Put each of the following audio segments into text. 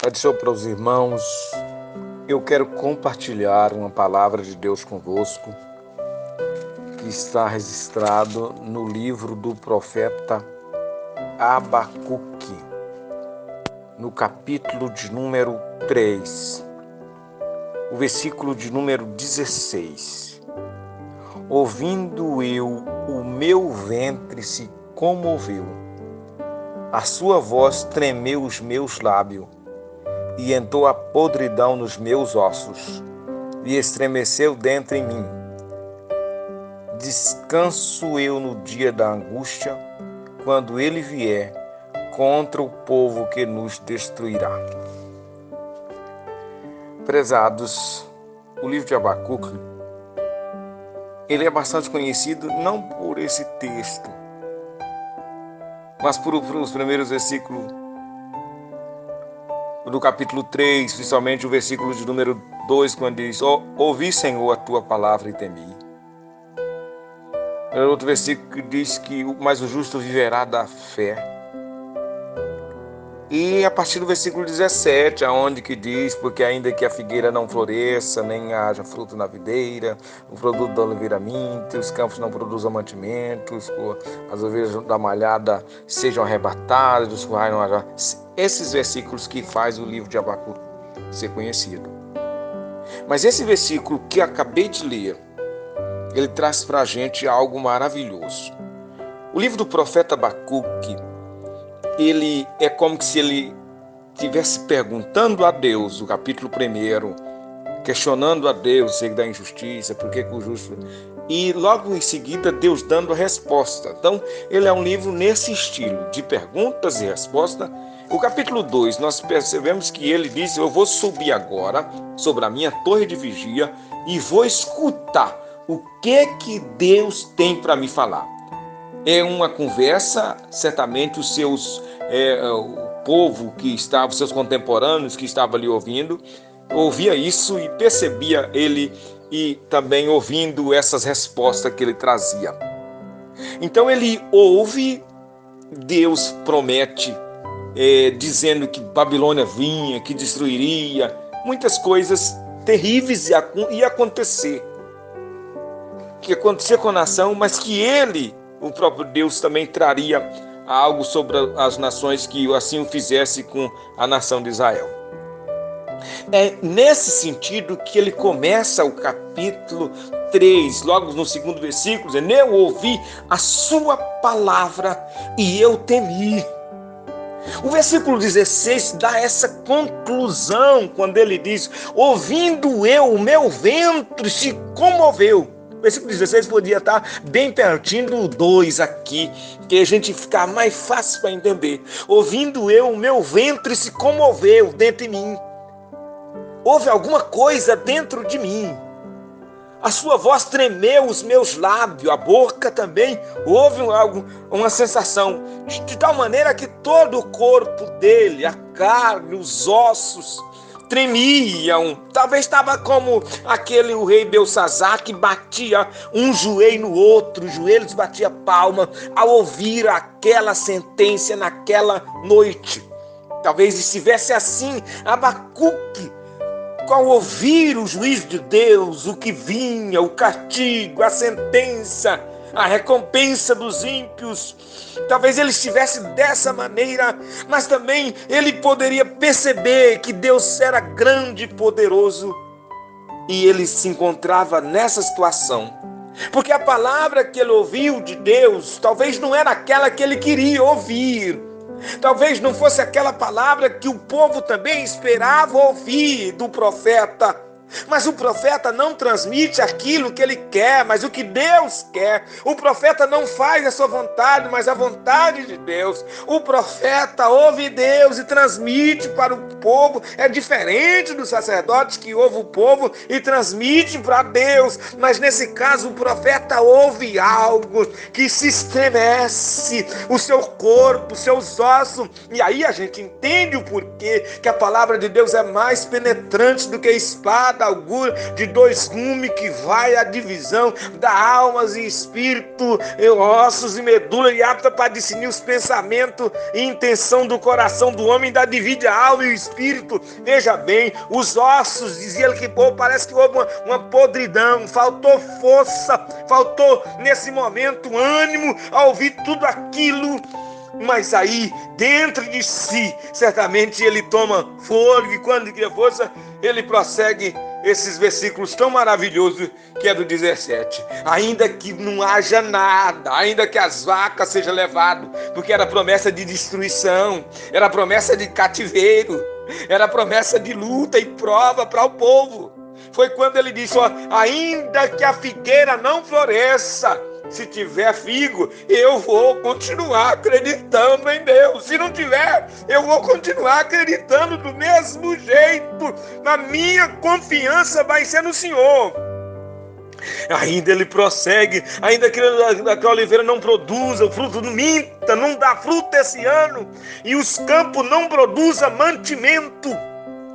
Pede Senhor para os irmãos, eu quero compartilhar uma palavra de Deus convosco, que está registrado no livro do profeta Abacuque, no capítulo de número 3, o versículo de número 16. Ouvindo eu, o meu ventre se comoveu, a sua voz tremeu os meus lábios, e entrou a podridão nos meus ossos, e estremeceu dentro em mim. Descanso eu no dia da angústia, quando ele vier contra o povo que nos destruirá. Prezados, o livro de Abacuque, ele é bastante conhecido não por esse texto, mas por os primeiros versículos do capítulo 3, principalmente o versículo de número 2, quando diz: ouvi, Senhor, a tua palavra e temi. Outro versículo que diz que mas o justo viverá da fé. E a partir do versículo 17, aonde que diz: porque ainda que a figueira não floresça, nem haja fruto na videira, o produto da oliveira minte, os campos não produzam mantimentos, as ovelhas da malhada sejam arrebatadas, os currais não haja. Esses versículos que faz o livro de Abacuque ser conhecido. Mas esse versículo que acabei de ler, ele traz para a gente algo maravilhoso. O livro do profeta Abacuque, ele é como se ele estivesse perguntando a Deus, o capítulo 1, questionando a Deus, sei da injustiça, por que o justo... E logo em seguida Deus dando a resposta. Então ele é um livro nesse estilo, de perguntas e respostas. O capítulo 2, nós percebemos que ele diz: eu vou subir agora sobre a minha torre de vigia e vou escutar o que Deus tem para me falar. É uma conversa, certamente o povo que estava, os seus contemporâneos que estavam ali ouvindo, ouvia isso e percebia ele e também ouvindo essas respostas que ele trazia. Então ele ouve, Deus promete, dizendo que Babilônia vinha, que destruiria, muitas coisas terríveis ia acontecer, que acontecia com a nação, mas que ele, o próprio Deus, também traria algo sobre as nações que assim o fizesse com a nação de Israel. É nesse sentido que ele começa o capítulo 3, logo no segundo versículo, dizendo: eu ouvi a sua palavra e eu temi. O versículo 16 dá essa conclusão quando ele diz: ouvindo eu, o meu ventre se comoveu. O versículo 16 podia estar bem pertinho do 2 aqui, que a gente ficar mais fácil para entender. Ouvindo eu, o meu ventre se comoveu dentro de mim. Houve alguma coisa dentro de mim. A sua voz tremeu os meus lábios, a boca também houve uma sensação, de tal maneira que todo o corpo dele, a carne, os ossos, tremiam. Talvez estava como o rei Belsazar, que batia um joelho no outro, os joelhos batiam palma ao ouvir aquela sentença naquela noite. Talvez estivesse assim Abacuque, ao ouvir o juízo de Deus, o que vinha, o castigo, a sentença, a recompensa dos ímpios. Talvez ele estivesse dessa maneira, mas também ele poderia perceber que Deus era grande e poderoso, e ele se encontrava nessa situação, porque a palavra que ele ouviu de Deus talvez não era aquela que ele queria ouvir. Talvez não fosse aquela palavra que o povo também esperava ouvir do profeta. Mas o profeta não transmite aquilo que ele quer, mas o que Deus quer. O profeta não faz a sua vontade, mas a vontade de Deus. O profeta ouve Deus e transmite para o povo. É diferente dos sacerdotes que ouvem o povo e transmite para Deus. Mas nesse caso o profeta ouve algo que se estremece, o seu corpo, os seus ossos. E aí a gente entende o porquê que a palavra de Deus é mais penetrante do que a espada espada aguda de 2 gumes que vai à divisão da almas e espírito, ossos e medula, e apta para discernir os pensamentos e intenção do coração do homem, da divide a alma e o espírito. Veja bem, os ossos, dizia ele que parece que houve uma podridão, faltou força, faltou nesse momento ânimo a ouvir tudo aquilo. Mas aí, dentro de si, certamente ele toma fôlego, e quando cria força, ele prossegue esses versículos tão maravilhosos, que é do 17. Ainda que não haja nada, ainda que as vacas sejam levadas, porque era promessa de destruição, era promessa de cativeiro, era promessa de luta e prova para o povo. Foi quando ele disse, ainda que a figueira não floresça, se tiver figo, eu vou continuar acreditando em Deus. Se não tiver, eu vou continuar acreditando do mesmo jeito. A minha confiança vai ser no Senhor. Ainda ele prossegue, ainda que a oliveira não produza, o fruto não minta, não dá fruto esse ano, e os campos não produzam mantimento,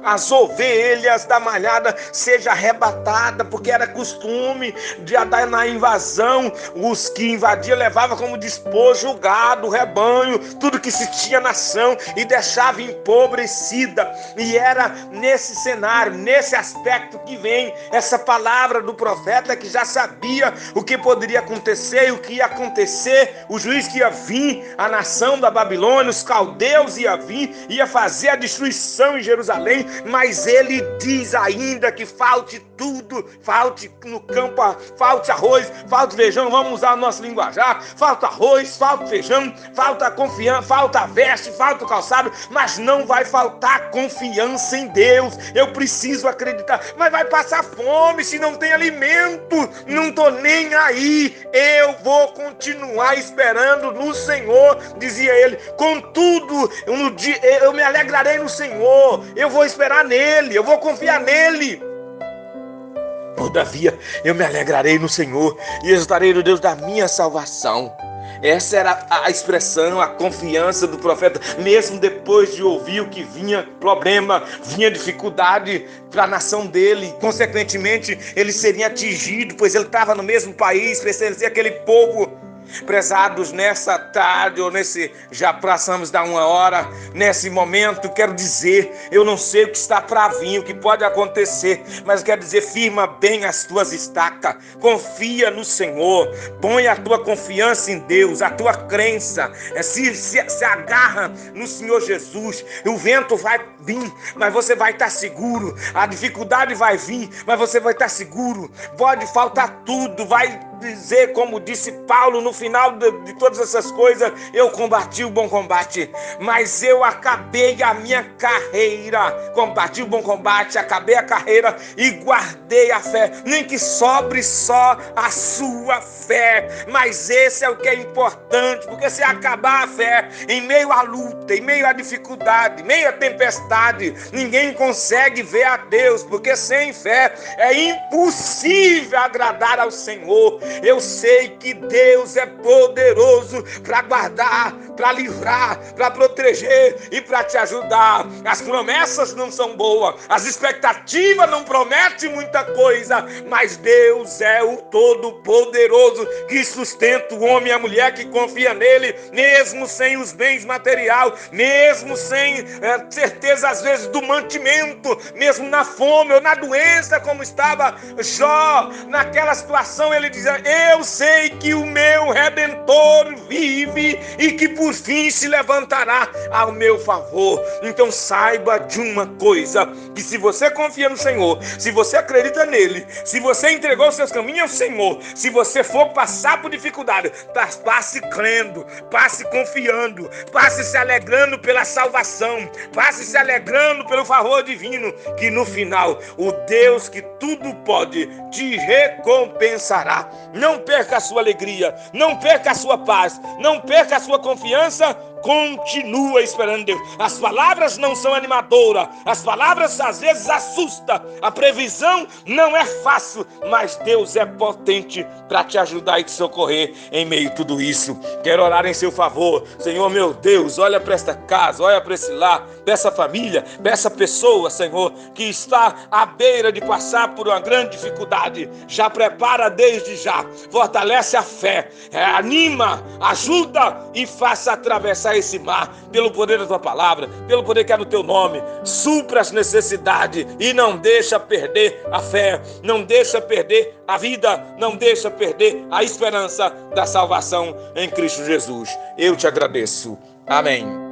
as ovelhas da malhada sejam arrebatadas, porque era costume de dar na invasão, os que invadiam levavam como despojo o gado, o rebanho, tudo que se tinha nação, e deixava empobrecida. E era nesse cenário, nesse aspecto que vem essa palavra do profeta, que já sabia o que poderia acontecer e o que ia acontecer. O juiz que ia vir, a nação da Babilônia, os caldeus ia vir, ia fazer a destruição em Jerusalém. Mas ele diz ainda que falte tudo, falte no campo, falte arroz, falte feijão, vamos usar o nosso linguajar, falta arroz, falta feijão, falta confiança, falta veste, falta calçado, mas não vai faltar confiança em Deus. Eu preciso acreditar, mas vai passar fome se não tem alimento, não estou nem aí, eu vou continuar esperando no Senhor, dizia ele. Contudo, eu me alegrarei no Senhor, eu vou esperar nele, eu vou confiar nele. Todavia, eu me alegrarei no Senhor e exultarei no Deus da minha salvação. Essa era a expressão, a confiança do profeta, mesmo depois de ouvir o que vinha problema, vinha dificuldade para a nação dele. Consequentemente, ele seria atingido, pois ele estava no mesmo país, pertencia àquele povo. Prezados, nessa tarde, ou já passamos da 1h, nesse momento, quero dizer, eu não sei o que está para vir, o que pode acontecer, mas quero dizer, firma bem as tuas estacas, confia no Senhor, põe a tua confiança em Deus, a tua crença, se agarra no Senhor Jesus. O vento vai vir, mas você vai estar seguro, a dificuldade vai vir, mas você vai estar seguro, pode faltar tudo, vai dizer, como disse Paulo no final de todas essas coisas, eu combati o bom combate, mas eu acabei a minha carreira, combati o bom combate, acabei a carreira e guardei a fé, nem que sobre só a sua fé. Mas esse é o que é importante, porque se acabar a fé em meio à luta, em meio à dificuldade, em meio à tempestade, ninguém consegue ver a Deus, porque sem fé é impossível agradar ao Senhor. Eu sei que Deus é poderoso para guardar, para livrar, para proteger e para te ajudar. As promessas não são boas, as expectativas não prometem muita coisa, mas Deus é o Todo-Poderoso que sustenta o homem e a mulher que confia nele, mesmo sem os bens materiais, mesmo sem certeza às vezes do mantimento, mesmo na fome ou na doença, como estava Jó naquela situação. Ele dizia: eu sei que o meu Redentor vive e que por fim se levantará ao meu favor. Então saiba de uma coisa, que se você confia no Senhor, se você acredita nele, se você entregou seus caminhos ao Senhor, se você for passar por dificuldade, passe crendo, passe confiando, passe se alegrando pela salvação, passe se alegrando pelo favor divino, que no final o Deus que tudo pode te recompensará. Não perca a sua alegria, não perca a sua paz, não perca a sua confiança, Continua esperando Deus. As palavras não são animadoras, as palavras às vezes assustam, a previsão não é fácil, mas Deus é potente para te ajudar e te socorrer em meio a tudo isso. Quero orar em seu favor. Senhor meu Deus, olha para esta casa, olha para esse lar, para essa família, para essa pessoa, Senhor, que está à beira de passar por uma grande dificuldade. Já prepara desde já, fortalece a fé, anima, ajuda e faça atravessar esse mar, pelo poder da tua palavra, pelo poder que é no teu nome. Supra as necessidades e não deixa perder a fé, não deixa perder a vida, não deixa perder a esperança da salvação em Cristo Jesus. Eu te agradeço. Amém.